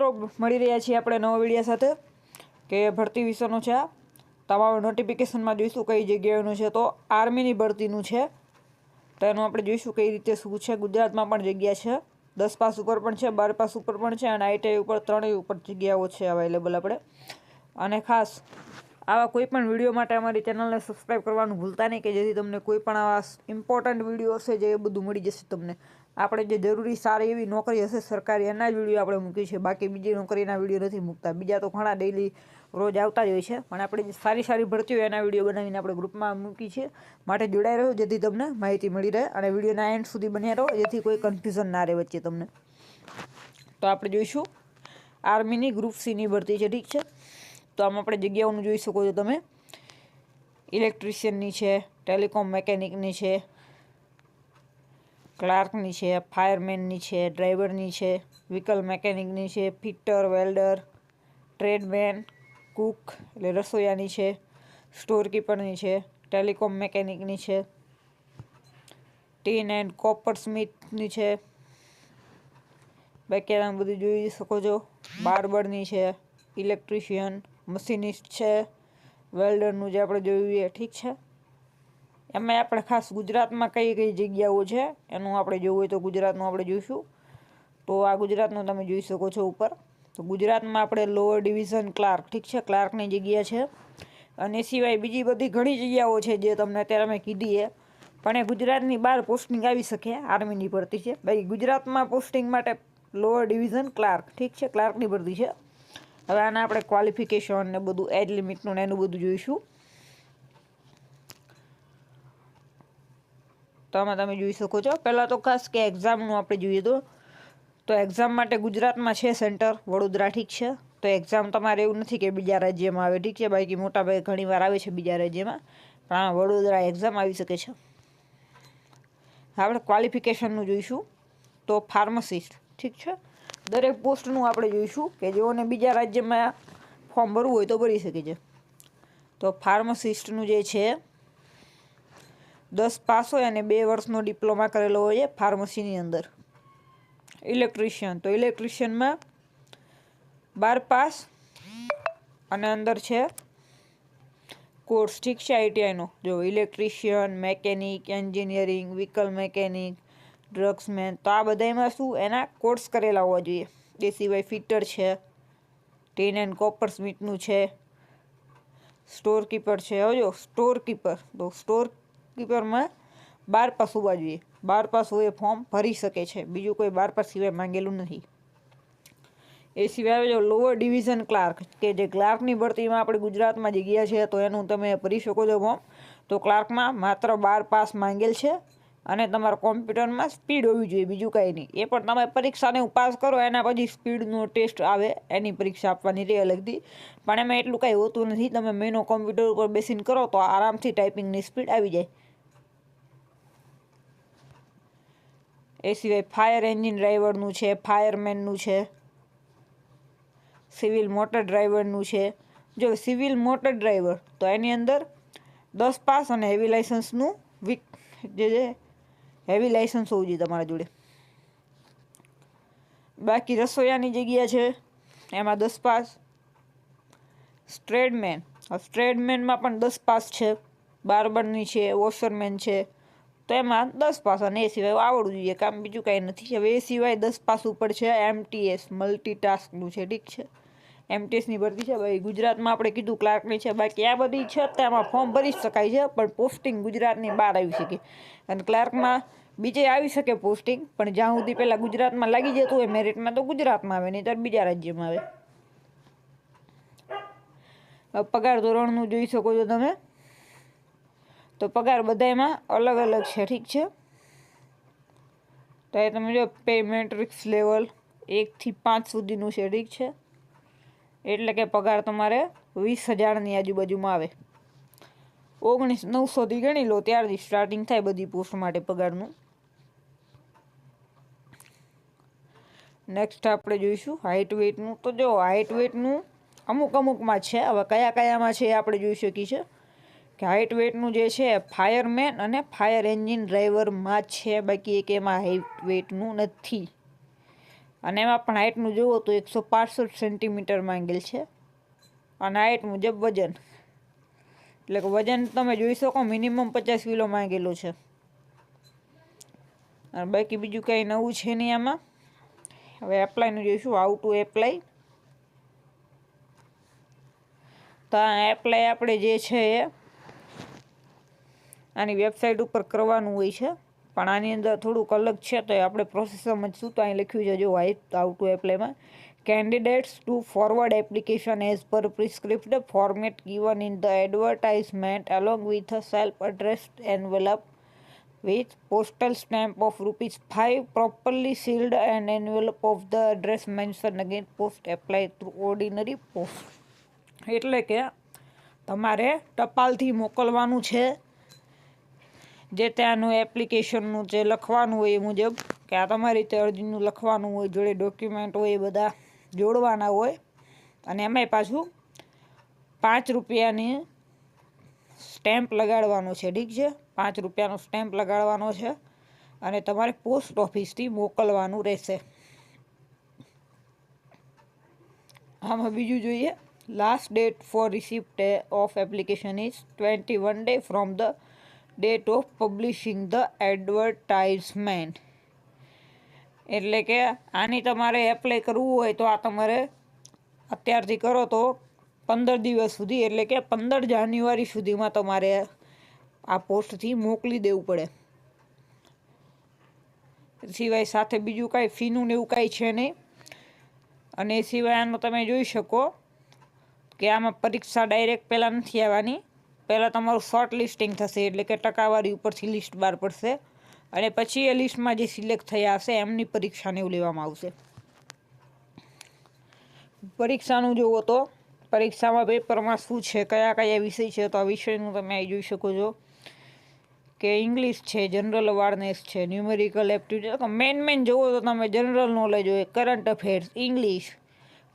મિત્રો મળી રહ્યા છીએ આપણે નવા વિડીયો સાથે કે ભરતી વિશેનું છે. તમારું નોટિફિકેશનમાં જોઈશું કઈ જગ્યાએનું છે. તો આર્મીની ભરતીનું છે, તો એનું આપણે જોઈશું કઈ રીતે શું છે. ગુજરાતમાં પણ જગ્યા છે, 10 પાસ ઉપર પણ છે, 12 પાસ ઉપર પણ છે અને ITI ઉપર ત્રણેય ઉપર જગ્યાઓ છે અવેલેબલ આપણે. અને ખાસ આવા કોઈ પણ વિડીયો માટે અમારી ચેનલને સબસ્ક્રાઈબ કરવાનું ભૂલતા નહીં, કે જેથી તમને કોઈ પણ આવા ઇમ્પોર્ટન્ટ વિડીયો હશે જે એ બધું મળી જશે તમને. આપણે જે જરૂરી સારી એવી નોકરી હશે સરકારી, એના જ વિડીયો આપણે મૂકી છે. બાકી બીજી નોકરીના વિડીયો નથી મૂકતા. બીજા તો ઘણા ડેઈલી રોજ આવતા જ હોય છે, પણ આપણે જે સારી સારી ભરતી હોય એના વિડીયો બનાવીને આપણે ગ્રુપમાં મૂકી છે. માટે જોડાઈ રહો જેથી તમને માહિતી મળી રહે, અને વિડીયોના એન્ડ સુધી બન્યા રહો જેથી કોઈ કન્ફ્યુઝન ના રહે વચ્ચે તમને. તો આપણે જોઈશું આર્મીની ગ્રુપ Cની ભરતી છે, ઠીક છે. તો આમાં આપણે જગ્યાઓનું જોઈ શકો છો તમે. ઇલેક્ટ્રિશિયનની છે, ટેલિકોમ મેકેનિકની છે, ક્લાર્કની છે, ફાયરમેનની છે, ડ્રાઈવરની છે, વ્હીકલ મેકેનિકની છે, ફિટર, વેલ્ડર, ટ્રેડમેન, કુક એટલે રસોઈયાની છે, સ્ટોર કીપરની છે, ટેલિકોમ મેકેનિકની છે, ટીન એન્ડ કોપર સ્મિથની છે, બાકી આમ બધું જોઈ શકો છો. બાર્બરની છે, ઇલેક્ટ્રિશિયન, મશીનિસ્ટ છે, વેલ્ડરનું જે આપણે જોયું એ ઠીક છે. એમાં આપણે ખાસ ગુજરાતમાં કઈ કઈ જગ્યાઓ છે એનું આપણે જોવું હોય તો ગુજરાતનું આપણે જોઈશું. તો આ ગુજરાતનું તમે જોઈ શકો છો ઉપર. તો ગુજરાતમાં આપણે લોઅર ડિવિઝન ક્લાર્ક, ઠીક છે, ક્લાર્કની જગ્યા છે. અને એ સિવાય બીજી બધી ઘણી જગ્યાઓ છે જે તમને અત્યારે મેં કીધી છે, પણ એ ગુજરાતની બહાર પોસ્ટિંગ આવી શકે. આર્મીની ભરતી છે ભાઈ. ગુજરાતમાં પોસ્ટિંગ માટે લોઅર ડિવિઝન ક્લાર્ક, ઠીક છે, ક્લાર્કની ભરતી છે. હવે આના આપણે ક્વોલિફિકેશન ને બધું, એજ લિમિટનું ને એનું બધું જોઈશું. તો આમાં તમે જોઈ શકો છો. પહેલાં તો ખાસ કે એક્ઝામનું આપણે જોઈએ તો એક્ઝામ માટે ગુજરાતમાં છે સેન્ટર વડોદરા, ઠીક છે. તો એક્ઝામ તમારે એવું નથી કે બીજા રાજ્યમાં આવે, ઠીક છે. બાકી મોટા ભાગે ઘણીવાર આવે છે બીજા રાજ્યમાં, પણ આ વડોદરા એક્ઝામ આવી શકે છે. આપણે ક્વોલિફિકેશનનું જોઈશું. તો ફાર્માસિસ્ટ, ઠીક છે, દરેક પોસ્ટનું આપણે જોઈશું કે જેઓને બીજા રાજ્યમાં ફોર્મ ભરવું હોય તો ભરી શકે છે. તો ફાર્માસિસ્ટનું જે છે 10 પાસ હોય અને 2 વર્ષનો ડિપ્લોમા કરેલો હોય છે ફાર્મસીની અંદર. ઇલેક્ટ્રિશિયન, તો ઇલેક્ટ્રિશિયનમાં 12 પાસ અને અંદર છે કોર્સ, ઠીક છે, ITIનો. જો electrician, mechanic, engineering, vehicle mechanic, draughtsman, તો આ બધામાં શું એના કોર્સ કરેલા હોવા જોઈએ. એ સિવાય ફિટર છે, ટીન એન્ડ કોપર સ્મિથનું છે, સ્ટોર કીપર છે. હવે જો સ્ટોર કીપર, તો સ્ટોર કીપરમાં 12 પાસ હોવા જોઈએ. 12 પાસ હોય એ ફોર્મ ભરી શકે છે, બીજું કોઈ 12 પાસ સિવાય માંગેલું નથી. એ સિવાય જો લોઅર ડિવિઝન ક્લાર્ક, કે જે ક્લાર્કની ભરતીમાં આપણે ગુજરાતમાં જગ્યા છે તો એનું તમે ભરી શકો છો ફોર્મ. તો ક્લાર્કમાં માત્ર 12 પાસ માંગેલ છે અને તમારા કોમ્પ્યુટરમાં સ્પીડ હોવી જોઈએ, બીજું કાંઈ નહીં. એ પણ તમે પરીક્ષાને પાસ કરો એના પછી સ્પીડનો ટેસ્ટ આવે, એની પરીક્ષા આપવાની રહે અલગથી. પણ એમાં એટલું કાંઈ હોતું નથી. તમે મહિનો કોમ્પ્યુટર ઉપર બેસીને કરો તો આરામથી ટાઈપિંગની સ્પીડ આવી જાય. એ સિવાય ફાયર એન્જિન ડ્રાઈવરનું છે, ફાયરમેનનું છે, સિવિલ મોટર ડ્રાઈવરનું છે. જો સિવિલ મોટર ડ્રાઈવર, તો એની અંદર 10 પાસ અને હેવી લાઇસન્સનું જે હેવી લાઇસન્સ હોવું જોઈએ તમારા જોડે. બાકી રસોઈયાની જગ્યા છે એમાં 10 પાસ. સ્ટ્રેડમેન, સ્ટ્રેડમેનમાં પણ 10 પાસ છે. બાર્બરની છે, વોશરમેન છે, તો એમાં 10 પાસ અને એ સિવાય આવડવું જોઈએ કામ, બીજું કાંઈ નથી. હવે એ સિવાય 10 પાસ ઉપર છે MTS મલ્ટીટાસ્કનું છે, ઠીક છે. MTSની ભરતી છે ભાઈ. ગુજરાતમાં આપણે કીધું ક્લાર્કની છે. બાકી આ બધી છે તેમાં ફોર્મ ભરી શકાય છે, પણ પોસ્ટિંગ ગુજરાતની બહાર આવી શકે. અને ક્લાર્કમાં બીજે આવી શકે પોસ્ટિંગ, પણ જ્યાં સુધી પહેલાં ગુજરાતમાં લાગી જતું હોય મેરિટમાં તો ગુજરાતમાં આવે, નહીં ત્યારે બીજા રાજ્યમાં આવે. પગાર ધોરણનું જોઈ શકો છો તમે. તો પગાર બધામાં અલગ અલગ છે, ઠીક છે. તો એ તમે જો પે મેટ્રિક્સ લેવલ 1 થી 5 સુધીનું છે, ઠીક છે. એટલે કે પગાર તમારે 20,000ની આજુબાજુમાં આવે. 19,900થી ગણી લો, ત્યારથી સ્ટાર્ટિંગ થાય બધી પોસ્ટ માટે પગારનું. નેક્સ્ટ આપણે જોઈશું હાઇટ વેઇટનું. તો જો હાઇટ વેઇટનું અમુકમાં છે. હવે કયા કયામાં છે એ આપણે જોઈ શકીએ છીએ કે હાઇટ વેઇટનું જે છે ફાયરમેન અને ફાયર એન્જિન ડ્રાઈવરમાં છે. બાકી એક એમાં હાઇટ વેઇટનું નથી. અને એમાં પણ હાઇટનું જુઓ તો 165 સેન્ટીમીટર માંગેલ છે અને હાઇટ મુજબ વજન, એટલે કે વજન તમે જોઈ શકો મિનિમમ 50 કિલો માંગેલું છે. અને બાકી બીજું કંઈ નવું છે નહીં આમાં. હવે એપ્લાયનું જોઈશું, હાઉ ટુ એપ્લાય. તો આ એપ્લાય આપણે જે છે એ આની વેબસાઇટ ઉપર કરવાનું હોય છે, પણ આની અંદર થોડુંક અલગ છે, તો એ આપણે પ્રોસેસ સમજશું. તો અહીં લખ્યું છે જો હાઉ ટુ એપ્લાયમાં, candidates to forward application as per prescribed format given in the advertisement along with a self-addressed envelope with postal stamp of ₹5 properly sealed and envelope of the address mentioned again post apply through ordinary post. એટલે કે તમારે ટપાલથી મોકલવાનું છે જે ત્યાંનું એપ્લિકેશનનું જે લખવાનું હોય એ મુજબ, કે આ તમારી રીતે અરજીનું લખવાનું હોય, જોડે ડોક્યુમેન્ટ હોય એ બધા જોડવાના હોય, અને એમાંય પાછું ₹5 સ્ટેમ્પ લગાડવાનો છે. ઠીક છે, ₹5 સ્ટેમ્પ લગાડવાનો છે અને તમારે પોસ્ટ ઓફિસથી મોકલવાનું રહેશે. આમાં બીજું જોઈએ, last date four receipt of application is 21 days from the date of publishing the advertisement. એટલે કે આની તમારે એપ્લાય કરવું હોય તો આ તમારે અત્યારથી કરો તો 15 દિવસ સુધી, એટલે કે 15 જાન્યુઆરી સુધીમાં તમારે આ પોસ્ટથી મોકલી દેવું પડે. સિવાય સાથે બીજું કાંઈ ફીનું ને એવું કાંઈ છે નહીં. અને એ સિવાય આમાં તમે જોઈ શકો કે આમાં પરીક્ષા ડાયરેક્ટ પહેલાં નથી આવવાની, પહેલાં તમારું શોર્ટ લિસ્ટિંગ થશે, એટલે કે ટકાવારી ઉપરથી લિસ્ટ બહાર પડશે, અને પછી એ લિસ્ટમાં જે સિલેક્ટ થયા હશે એમની પરીક્ષાને એવું લેવામાં આવશે. પરીક્ષાનું જુઓ તો પરીક્ષામાં પેપરમાં શું છે, કયા કયા વિષય છે, તો આ વિષયનું તમે અહીં જોઈ શકો છો કે ઇંગ્લિશ છે, જનરલ અવેરનેસ છે, ન્યુમેરિકલ એપ્ટિટ્યૂડ. મેન જુઓ તો તમે જનરલ નોલેજ હોય, કરંટ અફેર્સ, ઇંગ્લિશ,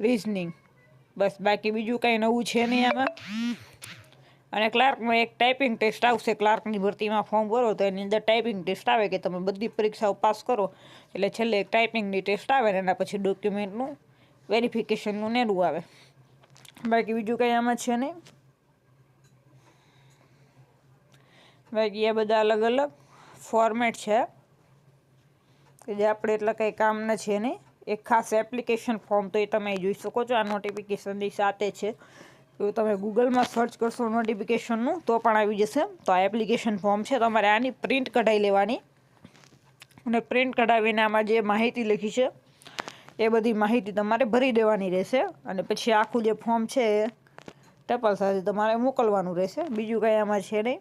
રિઝનિંગ, બસ. બાકી બીજું કાંઈ નવું છે નહીં આમાં. અને ક્લાર્કમાં એક ટાઈપિંગ ટેસ્ટ આવશે. ક્લાર્કની ભરતીમાં ફોર્મ ભરો તો એની અંદર ટાઈપિંગ ટેસ્ટ આવે, કે તમે બધી પરીક્ષાઓ પાસ કરો એટલે છેલ્લે એક ટાઈપિંગની ટેસ્ટ આવે ને એના પછી ડોક્યુમેન્ટનું વેરિફિકેશનનું નેરું આવે. બાકી બીજું કંઈ આમાં છે નહીં. બાકી એ બધા અલગ અલગ ફોર્મેટ છે કે જે આપણે એટલા કંઈ કામના છે નહીં. એક ખાસ એપ્લિકેશન ફોર્મ તો એ તમે જોઈ શકો છો, આ નોટિફિકેશનની સાથે છે. તો તમે ગૂગલમાં સર્ચ કરશો નોટિફિકેશનનું તો પણ આવી જશે. તો આ એપ્લિકેશન ફોર્મ છે, તમારે આની પ્રિન્ટ કઢાવી લેવાની, અને પ્રિન્ટ કઢાવીને આમાં જે માહિતી લખી છે એ બધી માહિતી તમારે ભરી દેવાની રહેશે. અને પછી આખું જે ફોર્મ છે એ ટપાલ સાથે તમારે મોકલવાનું રહેશે. બીજું કંઈ આમાં છે નહીં.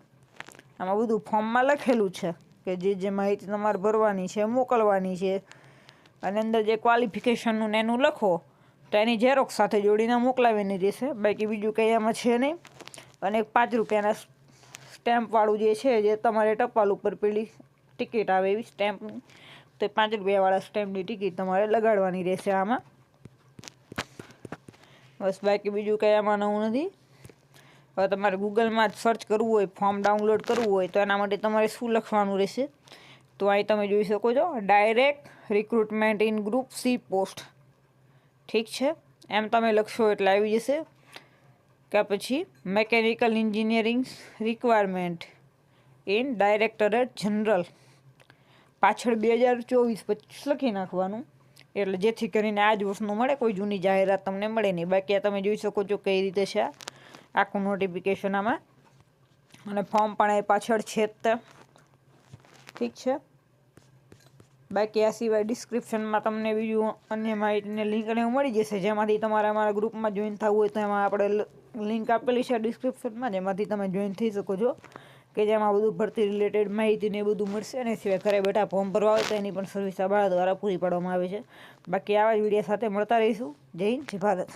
આમાં બધું ફોર્મમાં લખેલું છે કે જે માહિતી તમારે ભરવાની છે, મોકલવાની છે, અને અંદર જે ક્વોલિફિકેશનનું ને એનું લખો તો એની ઝેરોક્સ સાથે જોડીને મોકલાવીની રહેશે. બાકી બીજું કંઈ આમાં છે નહીં. અને ₹5 સ્ટેમ્પવાળું જે છે, જે તમારે ટપાલ ઉપર પેલી ટિકિટ આવે એવી સ્ટેમ્પની, તો ₹5 સ્ટેમ્પની ટિકિટ તમારે લગાડવાની રહેશે આમાં. બસ. બાકી બીજું કંઈ આમાં નવું નથી. હવે તમારે ગૂગલમાં સર્ચ કરવું હોય, ફોર્મ ડાઉનલોડ કરવું હોય, તો એના માટે તમારે શું લખવાનું રહેશે, તો અહીં તમે જોઈ શકો છો, direct recruitment in group C post. ઠીક છે, એમ તમે લખશો એટલે આવી જશે. કે પછી mechanical engineering requirement in directorate general, પાછળ 2024-25 લખી નાખવાનું, એટલે જેથી કરીને આ જ વર્ષનું મળે, કોઈ જૂની જાહેરાત તમને મળે નહીં. બાકી આ તમે જોઈ શકો છો કઈ રીતે છે આખું નોટિફિકેશન આમાં, અને ફોર્મ પણ એ પાછળ છે જ તે. ઠીક છે. બાકી આ સિવાય ડિસ્ક્રિપ્શનમાં તમને બીજું અન્ય માહિતીને લિંક અને મળી જશે, જેમાંથી તમારે અમારા ગ્રુપમાં જોઈન થવું હોય તો એમાં આપણે લિંક આપેલી છે ડિસ્ક્રિપ્શનમાં, જેમાંથી તમે જોઈન થઈ શકો છો, કે જેમાં બધું ભરતી રિલેટેડ માહિતી ને બધું મળશે. અને સિવાય ઘરે બેઠા ફોર્મ ભરવા હોય તો એની પણ સર્વિસ અમારા દ્વારા પૂરી પાડવામાં આવે છે. બાકી આવા જ વિડીયો સાથે મળતા રહીશું. જય હિન્દ, જય ભારત.